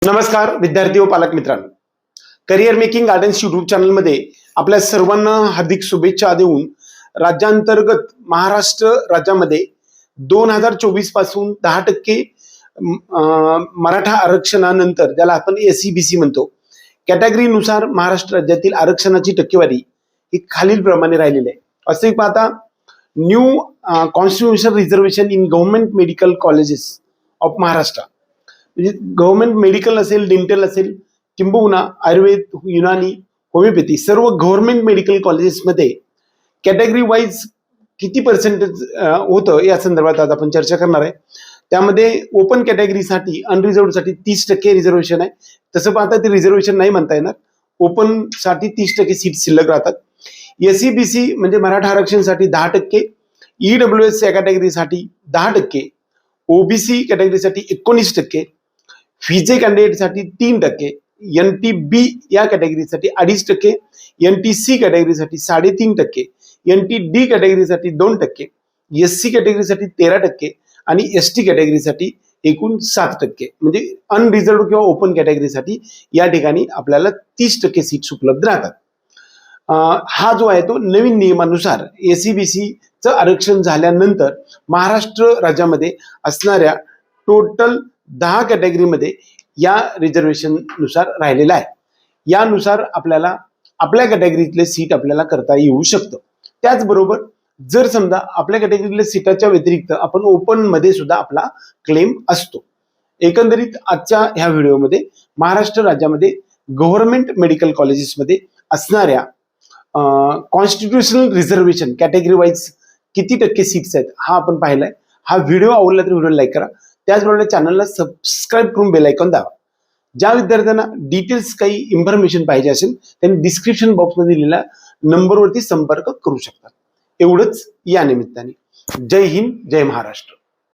नमस्कार विद्यार्थी व पालक मित्रांनो, करिअर मेकिंग गार्डन्स यूट्यूब चॅनलमध्ये आपल्या सर्वांना हार्दिक शुभेच्छा देऊन राज्यांतर्गत महाराष्ट्र राज्यामध्ये 2024 पासून 10% मराठा आरक्षणानंतर ज्याला आपण SEBC म्हणतो कॅटेगरीनुसार महाराष्ट्र राज्यातील आरक्षणाची टक्केवारी ही खालील प्रमाणे राहिलेली आहे. असे पाहता new constitutional reservation in government medical colleges of Maharashtra, म्हणजे गव्हर्नमेंट मेडिकल असेल, डेंटल असेल, किंबहुना आयुर्वेद, युनानी, होमिओपॅथी सर्व गव्हर्नमेंट मेडिकल कॉलेजेसमध्ये कॅटेगरी वाईज किती पर्सेंटेज होतं या संदर्भात आज आपण चर्चा करणार आहे. त्यामध्ये ओपन कॅटेगरीसाठी अनरिझर्वसाठी 30% रिझर्वेशन आहे. तसं पाहता ते रिझर्वेशन नाही म्हणता येणार, ओपन साठी 30% सीट शिल्लक राहतात. SEBC म्हणजे मराठा आरक्षणसाठी 10%, EWS या कॅटेगरीसाठी 10%, OBC कॅटेगरीसाठी 19%, फिजे कॅन्डिडेटसाठी 3%, NTB या कॅटेगरीसाठी 2.5%, NTC कॅटेगरीसाठी 3.5%, NTD कॅटेगरीसाठी 2%, SC कॅटेगरीसाठी 13% आणि ST कॅटेगरीसाठी एकूण 7%. म्हणजे अनरिझर्व्ड किंवा ओपन कॅटेगरीसाठी या ठिकाणी आपल्याला 30% सीट्स उपलब्ध राहतात. हा जो आहे तो नवीन नियमानुसार SEBCचं आरक्षण झाल्यानंतर महाराष्ट्र राज्यामध्ये असणाऱ्या टोटल 10 कॅटेगरीमध्ये या रिझर्वेशन नुसार राहिलेला आहे. यानुसार आपल्याला आपल्या कॅटेगरीतले सीट आपल्याला करता येऊ शकतं. त्याचबरोबर जर समजा आपल्या कॅटेगरीतल्या सीटाच्या व्यतिरिक्त आपण ओपन मध्ये सुद्धा आपला क्लेम असतो. एकंदरीत आजच्या ह्या व्हिडिओमध्ये महाराष्ट्र राज्यामध्ये गव्हर्नमेंट मेडिकल कॉलेजेसमध्ये असणाऱ्या कॉन्स्टिट्यूशनल रिझर्वेशन कॅटेगरी वाईज किती टक्के सीट्स आहेत हा आपण पाहिलाय. हा व्हिडिओ आवडला तर व्हिडिओ लाईक करा, त्याचबरोबर चॅनलला सबस्क्राईब करून बेल आयकॉन दाबा. ज्या विद्यार्थ्यांना डिटेल्स काही इन्फॉर्मेशन पाहिजे असेल त्यांनी डिस्क्रिप्शन बॉक्समध्ये दिलेल्या नंबरवरती संपर्क करू शकतात. एवढंच या निमित्ताने. जय हिंद, जय महाराष्ट्र.